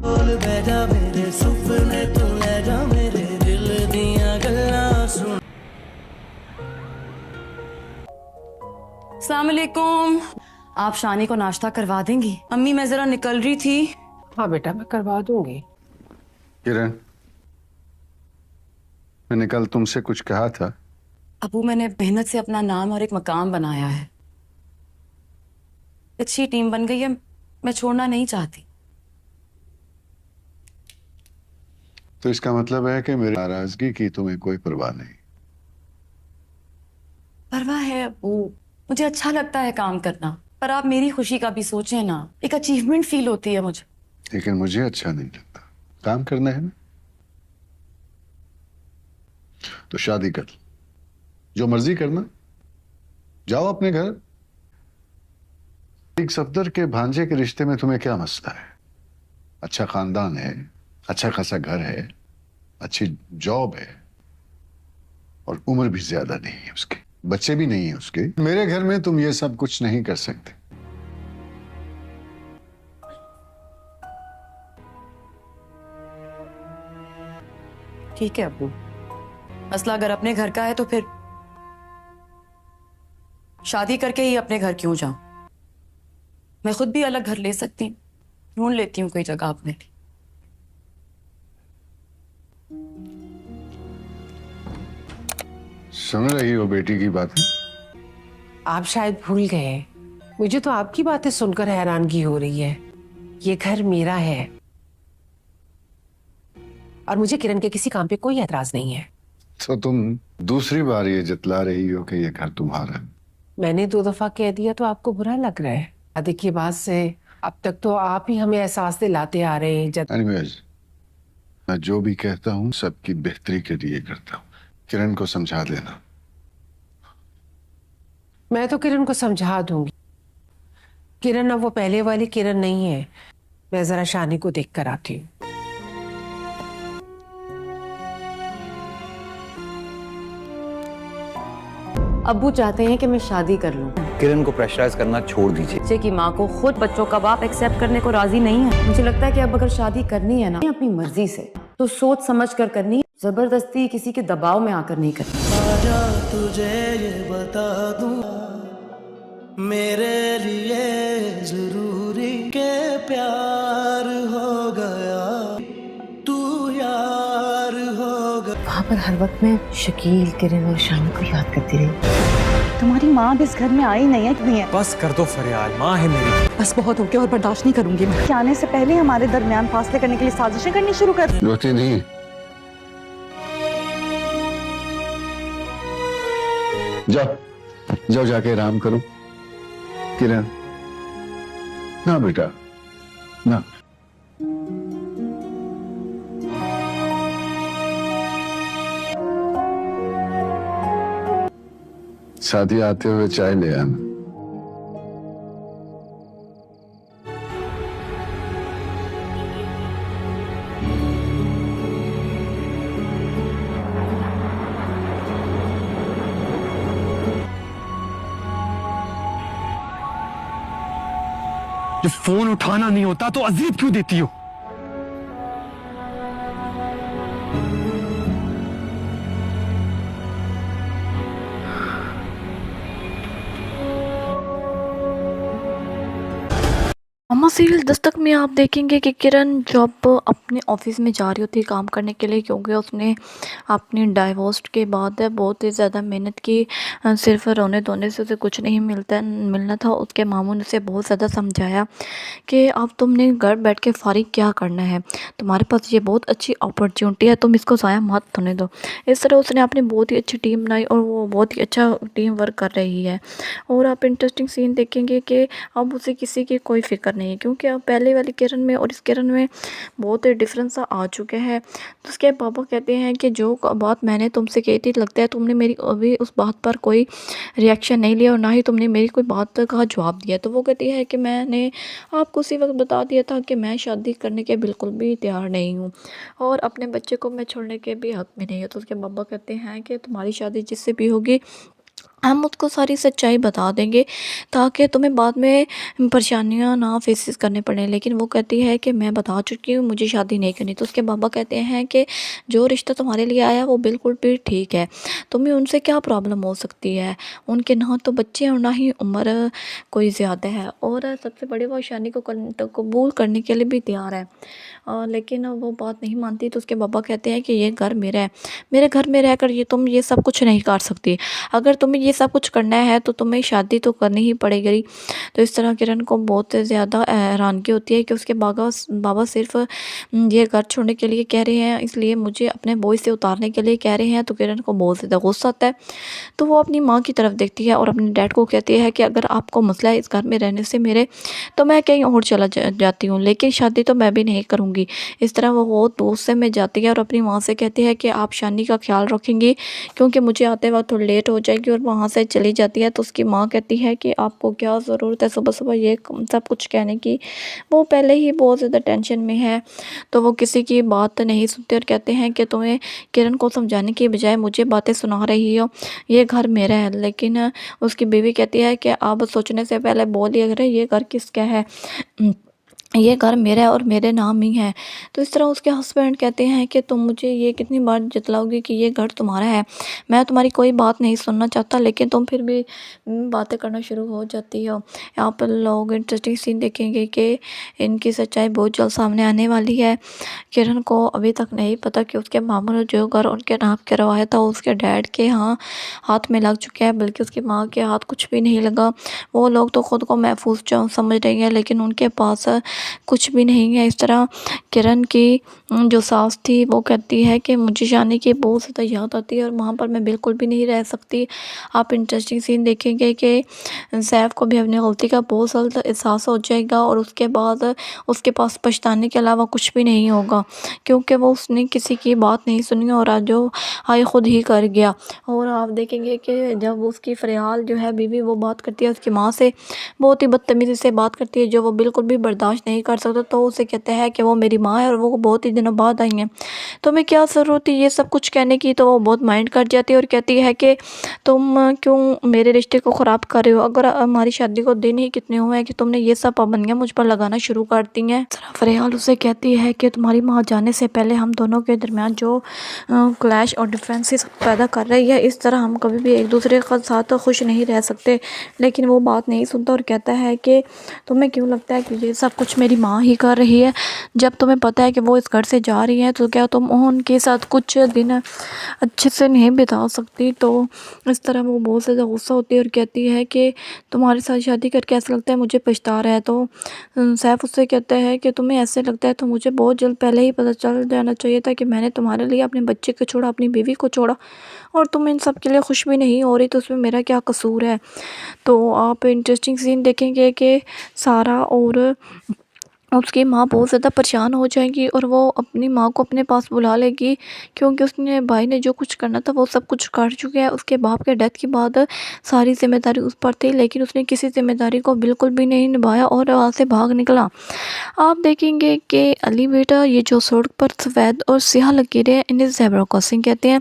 बोल बैठा मेरे सुपने तू ले जा मेरे दिल दियां गल्लां सुन। अस्सलाम वालेकुम। आप शानी को नाश्ता करवा देंगी? अम्मी मैं जरा निकल रही थी। हाँ बेटा, मैं करवा दूंगी। किरण, मैंने कल तुमसे कुछ कहा था। अबू मैंने मेहनत से अपना नाम और एक मकाम बनाया है, अच्छी टीम बन गई है, मैं छोड़ना नहीं चाहती। तो इसका मतलब है कि मेरी नाराजगी की तुम्हें कोई परवाह नहीं। परवाह है अबू, मुझे अच्छा लगता है काम करना, पर आप मेरी खुशी का भी सोचें ना, एक अचीवमेंट फील होती है मुझे। लेकिन मुझे अच्छा नहीं लगता। काम करना है ना, तो शादी कर, जो मर्जी करना, जाओ अपने घर। एक सफदर के भांजे के रिश्ते में तुम्हें क्या मसला है? अच्छा खानदान है, अच्छा खासा घर है, अच्छी जॉब है, और उम्र भी ज्यादा नहीं है उसकी, बच्चे भी नहीं है उसके। मेरे घर में तुम ये सब कुछ नहीं कर सकते। ठीक है अबू, मसला अगर अपने घर का है तो फिर शादी करके ही अपने घर क्यों जाऊं? मैं खुद भी अलग घर ले सकती हूँ, ढूंढ लेती हूँ कोई जगह अपने लिए। समझ रही हो बेटी की बातें? आप शायद भूल गए, मुझे तो आपकी बातें सुनकर हैरानगी हो रही है। ये घर मेरा है और मुझे किरण के किसी काम पे कोई एतराज नहीं है। तो तुम दूसरी बार ये जतला रही हो कि ये घर तुम्हारा है। मैंने 2 दफा कह दिया तो आपको बुरा लग रहा है? शादी के बाद से अब तक तो आप ही हमें एहसास दिलाते आ रहे हैं। एनीवेज, मैं जो भी कहता हूँ सबकी बेहतरी के लिए करता हूँ। किरण को समझा देना। मैं तो किरण को समझा दूंगी। किरण अब वो पहले वाली किरण नहीं है। मैं जरा शानी को देख कर आती हूँ। अब्बू चाहते हैं कि मैं शादी कर लूं। किरण को प्रेशराइज करना छोड़ दीजिए। बच्चे की माँ को खुद बच्चों का बाप एक्सेप्ट करने को राजी नहीं है। मुझे लगता है कि अब अगर शादी करनी है ना अपनी मर्जी से, तो सोच समझ कर करनी है, जबरदस्ती किसी के दबाव में आकर नहीं करनी। आजा तुझे ये बता दूं, मेरे लिए जरूरी के प्यार हो गया, तू यार हो गया। वहाँ पर हर वक्त मैं शकील, किरण और शानी को याद करती रही। तुम्हारी माँ भी इस घर में आई नहीं है कि नहीं है? बस कर दो फरियाद, माँ है मेरी। बस बहुत हो गया और बर्दाश्त नहीं करूंगी मैं। कि आने से पहले हमारे दरमियान फासले करने के लिए साजिशें करनी शुरू कर। रोती नहीं? जाओ जाओ, जाके आराम करो। किरण, ना बेटा ना। साथी आते हुए चाय ले आना। जब फोन उठाना नहीं होता तो अजीब क्यों देती हो? अम्मा सीरियल दस्तक में आप देखेंगे कि किरण जब अपने ऑफिस में जा रही होती है काम करने के लिए, क्योंकि उसने अपनी डाइवोर्स के बाद बहुत ही ज़्यादा मेहनत की, सिर्फ रोने धोने से उसे कुछ नहीं मिलना था। उसके मामू ने उसे बहुत ज़्यादा समझाया कि अब तुमने घर बैठ के फारिग क्या करना है, तुम्हारे पास ये बहुत अच्छी अपॉर्चुनिटी है, तुम इसको ज़ाया मत होने दो। इस तरह उसने अपनी बहुत ही अच्छी टीम बनाई और वो बहुत ही अच्छा टीम वर्क कर रही है। और आप इंटरेस्टिंग सीन देखेंगे कि अब उसे किसी की कोई फ़िक्र नहीं है, क्योंकि अब पहले वाली किरण में और इस किरण में बहुत डिफरेंस आ चुके हैं। तो उसके पापा कहते हैं कि जो बात मैंने तुमसे कही थी, लगता है तुमने मेरी अभी उस बात पर कोई रिएक्शन नहीं लिया और ना ही तुमने मेरी कोई बात का जवाब दिया। तो वो कहती है कि मैंने आपको उसी वक्त बता दिया था कि मैं शादी करने के बिल्कुल भी तैयार नहीं हूँ और अपने बच्चे को मैं छोड़ने के भी हक़ में नहीं हूँ। तो उसके पापा कहते हैं कि तुम्हारी शादी जिससे भी होगी हम उसको सारी सच्चाई बता देंगे ताकि तुम्हें बाद में परेशानियां ना फेसेस करने पड़े। लेकिन वो कहती है कि मैं बता चुकी हूँ, मुझे शादी नहीं करनी। तो उसके पापा कहते हैं कि जो रिश्ता तुम्हारे लिए आया वो बिल्कुल भी ठीक है, तुम्हें उनसे क्या प्रॉब्लम हो सकती है, उनके ना तो बच्चे और ना ही उम्र कोई ज़्यादा है। और सबसे बड़ी वो शादी को कबूल करने के लिए भी तैयार है, लेकिन वो बात नहीं मानती। तो उसके पापा कहते हैं कि ये घर मेरा है, मेरे घर में रहकर ये तुम ये सब कुछ नहीं कर सकती, अगर तुम्हें ये सब कुछ करना है तो तुम्हें शादी तो करनी ही पड़ेगी। तो इस तरह किरण को बहुत ज़्यादा हैरानगी होती है कि उसके बाबा सिर्फ ये घर छोड़ने के लिए कह रहे हैं, इसलिए मुझे अपने बॉय से उतारने के लिए कह रहे हैं। तो किरण को बहुत ज़्यादा गुस्सा आता है। तो वो अपनी माँ की तरफ देखती है और अपने डैड को कहती है कि अगर आपको मसला है इस घर में रहने से मेरे, तो मैं कहीं और चला जाती हूँ, लेकिन शादी तो मैं भी नहीं करूँगी। इस तरह वो बहुत गुस्से में जाती है और अपनी माँ से कहती है कि आप शानी का ख्याल रखेंगी क्योंकि मुझे आते वक्त थोड़ी लेट हो जाएगी, और वहाँ से चली जाती है। तो उसकी माँ कहती है कि आपको क्या ज़रूरत है सुबह सुबह ये सब कुछ कहने की, वो पहले ही बहुत ज़्यादा टेंशन में है। तो वो किसी की बात नहीं सुनते और कहते हैं कि तुम्हें किरण को समझाने की बजाय मुझे बातें सुना रही हो, ये घर मेरा है। लेकिन उसकी बीवी कहती है कि आप सोचने से पहले बोल दिया करें ये घर किसका है, ये घर मेरा है और मेरे नाम ही है। तो इस तरह उसके हस्बैंड कहते हैं कि तुम मुझे ये कितनी बार जतलाओगी कि ये घर तुम्हारा है, मैं तुम्हारी कोई बात नहीं सुनना चाहता, लेकिन तुम फिर भी बातें करना शुरू हो जाती हो। यहाँ पर लोग इंटरेस्टिंग सीन देखेंगे कि इनकी सच्चाई बहुत जल्द सामने आने वाली है। किरण को अभी तक नहीं पता कि उसके मामा ने जो घर उनके नाम करवाया था उसके डैड के यहाँ हाथ में लग चुका है, बल्कि उसकी माँ के हाथ कुछ भी नहीं लगा। वो लोग तो ख़ुद को महफूज समझ रही हैं, लेकिन उनके पास कुछ भी नहीं है। इस तरह किरण की जो सास थी वो कहती है कि मुझे शानी की बहुत ज़्यादा याद आती है और वहाँ पर मैं बिल्कुल भी नहीं रह सकती। आप इंटरेस्टिंग सीन देखेंगे कि सैफ को भी अपनी गलती का बहुत जल्द एहसास हो जाएगा और उसके बाद उसके पास पछताने के अलावा कुछ भी नहीं होगा, क्योंकि वो उसने किसी की बात नहीं सुनी और आज जो हाई खुद ही कर गया। और आप देखेंगे कि जब उसकी फरियाल जो है बीवी वो बात करती है उसकी माँ से, बहुत ही बदतमीज़ी से बात करती है जो वो बिल्कुल भी बर्दाश्त नहीं कर सकता। तो उसे कहते हैं कि वो मेरी माँ है और वो बहुत ही दिनों बाद आई हैं, तो मैं क्या ज़रूरत थी ये सब कुछ कहने की। तो वो बहुत माइंड कर जाती है और कहती है कि तुम क्यों मेरे रिश्ते को ख़राब कर रहे हो, अगर हमारी शादी को दिन ही कितने हुए हैं कि तुमने ये सब पाबंदियाँ मुझ पर लगाना शुरू कर दी हैं। फरियाल उसे कहती है कि तुम्हारी माँ जाने से पहले हम दोनों के दरमियान जो क्लैश और डिफरेंसेस पैदा कर रही है, इस तरह हम कभी भी एक दूसरे के साथ खुश नहीं रह सकते। लेकिन वो बात नहीं सुनता और कहता है कि तुम्हें क्यों लगता है कि ये सब कुछ मेरी माँ ही कर रही है, जब तुम्हें पता है कि वो इस घर से जा रही है तो क्या तुम उनके साथ कुछ दिन अच्छे से नहीं बिता सकती। तो इस तरह वो बहुत ज़्यादा गुस्सा होती है और कहती है कि तुम्हारे साथ शादी करके ऐसा लगता है मुझे पछता रहा है। तो सैफ उससे कहता है कि तुम्हें ऐसे लगता है तो मुझे बहुत जल्द पहले ही पता चल जाना चाहिए था कि मैंने तुम्हारे लिए अपने बच्चे को छोड़ा, अपनी बीवी को छोड़ा, और तुम इन सब के लिए खुश भी नहीं हो रही, तो उसमें मेरा क्या कसूर है। तो आप इंटरेस्टिंग सीन देखेंगे कि सारा और उसकी माँ बहुत ज़्यादा परेशान हो जाएगी और वो अपनी माँ को अपने पास बुला लेगी, क्योंकि उसने भाई ने जो कुछ करना था वो सब कुछ कर चुके हैं। उसके बाप के डेथ के बाद सारी जिम्मेदारी उस पर थी, लेकिन उसने किसी जिम्मेदारी को बिल्कुल भी नहीं निभाया और वहाँ से भाग निकला। आप देखेंगे कि अली बेटा ये जो सड़क पर सफ़ेद और स्याह लकीरें हैं इन्हें ज़ेब्रा क्रॉसिंग कहते हैं।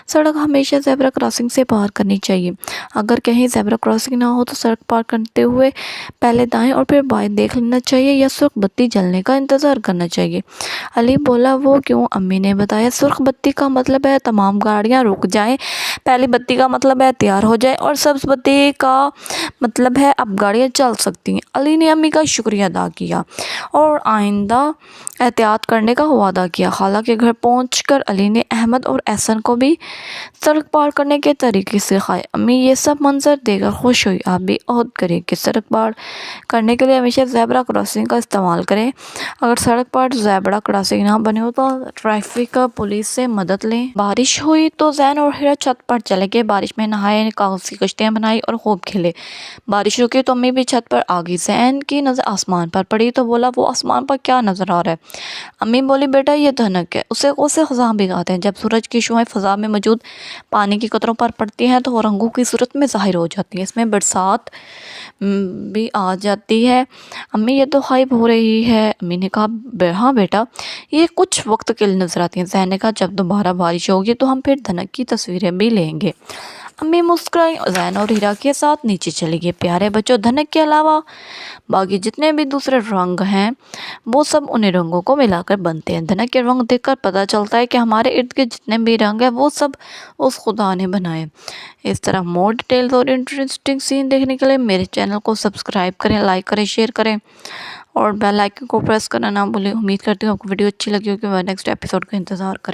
सड़क हमेशा ज़ेब्रा क्रॉसिंग से पार करनी चाहिए। अगर कहीं ज़ेब्रा क्रॉसिंग ना हो तो सड़क पार करते हुए पहले दाएं और फिर बाएं देख लेना चाहिए या सुर्ख बत्ती जलने का इंतज़ार करना चाहिए। अली बोला वो क्यों? अम्मी ने बताया सुर्ख बत्ती का मतलब है तमाम गाड़ियां रुक जाएं, पहली बत्ती का मतलब है तैयार हो जाए और सब्ज़ बत्ती का मतलब है अब गाड़ियां चल सकती हैं। अली ने अम्मी का शुक्रिया अदा किया और आइंदा एहतियात करने का वादा किया। खाला के घर पहुंचकर अली ने अहमद और एहसन को भी सड़क पार करने के तरीके सिखाए। अम्मी ये सब मंजर देकर खुश हुई। आप भी अहद करें कि सड़क पार करने के लिए हमेशा ज़ेब्रा क्रॉसिंग का इस्तेमाल करें। अगर सड़क पर ज़ेब्रा क्रॉसिंग ना बने हो तो ट्रैफिक पुलिस से मदद लें। बारिश हुई तो जैन और हिरा छत पर चले गए। बारिश में नहाए, कागज़ की कश्तियाँ बनाई और खूब खेले। बारिश रुकी तो अम्मी भी छत पर आ गई। जैन की नज़र आसमान पर पड़ी तो बोला वो आसमान पर क्या नज़र आ रहा है? अम्मी बोली बेटा ये धनक है, उसे ख़ज़ां भिगाते हैं। जब सूरज की शुआएं फ़ज़ा में मौजूद पानी की कतरों पर पड़ती हैं तो वो रंगों की सूरत में ज़ाहिर हो जाती है। इसमें बरसात भी आ जाती है। अम्मी ये तो गायब हो रही है। अम्मी ने कहा हाँ बेटा ये कुछ वक्त के लिए नज़र आती हैं। जैन ने कहा जब दोबारा बारिश होगी तो हम फिर धनक की तस्वीरें भी लेंगे। अम्मी मुस्कुराई और जैन और हीरा के साथ नीचे चली गई। प्यारे बच्चों, धनक के अलावा बाकी जितने भी दूसरे रंग हैं वो सब उन्हीं रंगों को मिलाकर बनते हैं। धनक के रंग देखकर पता चलता है कि हमारे इर्द गिर्द जितने भी रंग हैं वो सब उस खुदा ने बनाए। इस तरह मोर डिटेल्स और इंटरेस्टिंग सीन देखने के लिए मेरे चैनल को सब्सक्राइब करें, लाइक करें, शेयर करें और बेल आइकन को प्रेस करना ना भूलें। उम्मीद करती हूँ आपको वीडियो अच्छी लगी होगी। नेक्स्ट एपिसोड का इंतज़ार करें।